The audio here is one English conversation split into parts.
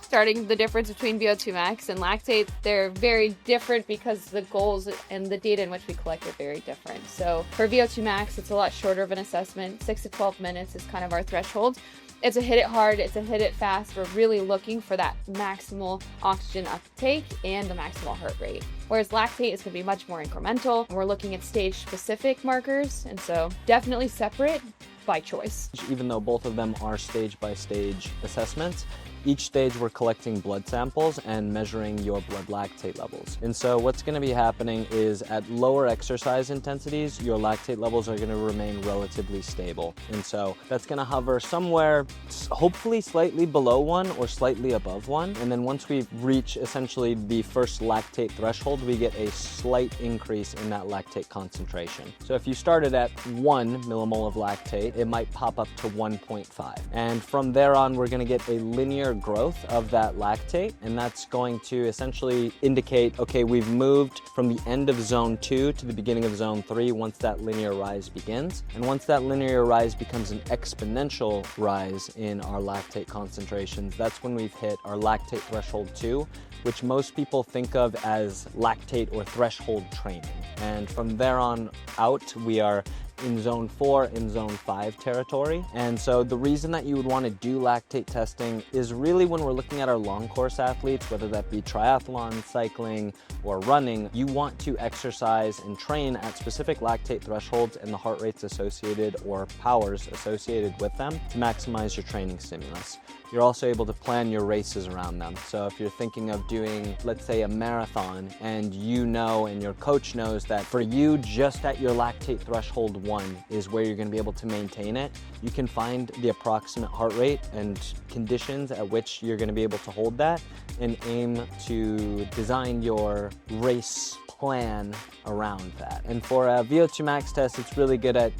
Starting the difference between VO2 max and lactate, they're very different because the goals and the data in which we collect are very different. So for VO2 max, it's a lot shorter of an assessment. 6 to 12 minutes is kind of our threshold. It's a hit it hard, it's a hit it fast. We're really looking for that maximal oxygen uptake and the maximal heart rate. Whereas lactate is going to be much more incremental. We're looking at stage specific markers, and so definitely separate by choice. Even though both of them are stage by stage assessments, each stage we're collecting blood samples and measuring your blood lactate levels. And so what's going to be happening is at lower exercise intensities, your lactate levels are going to remain relatively stable. And so that's going to hover somewhere hopefully slightly below 1 or slightly above 1. And then once we reach essentially the first lactate threshold, we get a slight increase in that lactate concentration. So if you started at 1 millimole of lactate, it might pop up to 1.5. And from there on, we're going to get a linear growth of that lactate, and that's going to essentially indicate, okay, we've moved from the end of zone 2 to the beginning of zone 3 once that linear rise begins. And once that linear rise becomes an exponential rise in our lactate concentrations, that's when we've hit our lactate threshold 2, which most people think of as lactate or threshold training. And from there on out, we are in zone 4 and zone 5 territory. And so the reason that you would want to do lactate testing is really when we're looking at our long course athletes, whether that be triathlon, cycling, or running, you want to exercise and train at specific lactate thresholds and the heart rates associated or powers associated with them to maximize your training stimulus. You're also able to plan your races around them. So if you're thinking of doing, let's say, a marathon, and you know and your coach knows that for you, just at your lactate threshold 1 is where you're going to be able to maintain it, you can find the approximate heart rate and conditions at which you're going to be able to hold that and aim to design your race plan around that. And for a VO2 max test, it's really good at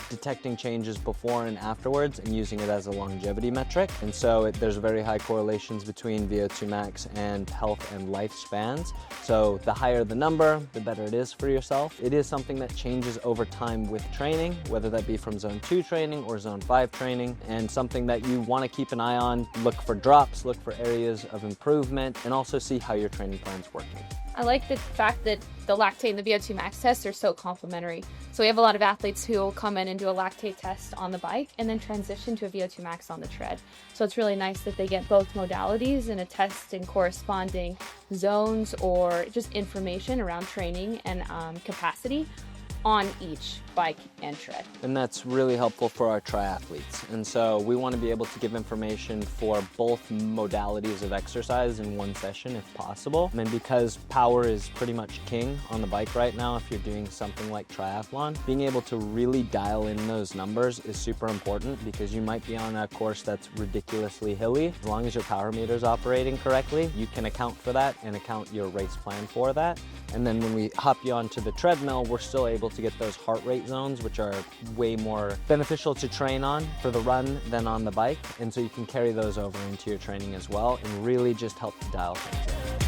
detecting changes before and afterwards and using it as a longevity metric. And so there's very high correlations between VO2 max and health and lifespans. So the higher the number, the better it is for yourself. It is something that changes over time with training, whether that be from zone 2 training or zone 5 training, and something that you want to keep an eye on. Look for drops, look for areas of improvement, and also see how your training plan's working. I like the fact that the lactate and the VO2 max tests are so complementary. So we have a lot of athletes who will come in and do a lactate test on the bike and then transition to a VO2 max on the tread. So it's really nice that they get both modalities and a test in corresponding zones or just information around training and capacity on each bike and tread. And that's really helpful for our triathletes. And so we want to be able to give information for both modalities of exercise in one session if possible. And because power is pretty much king on the bike right now, if you're doing something like triathlon, being able to really dial in those numbers is super important because you might be on a course that's ridiculously hilly. As long as your power meter is operating correctly, you can account for that and account your race plan for that. And then when we hop you onto the treadmill, we're still able to get those heart rate zones, which are way more beneficial to train on for the run than on the bike. And so you can carry those over into your training as well and really just help to dial things in.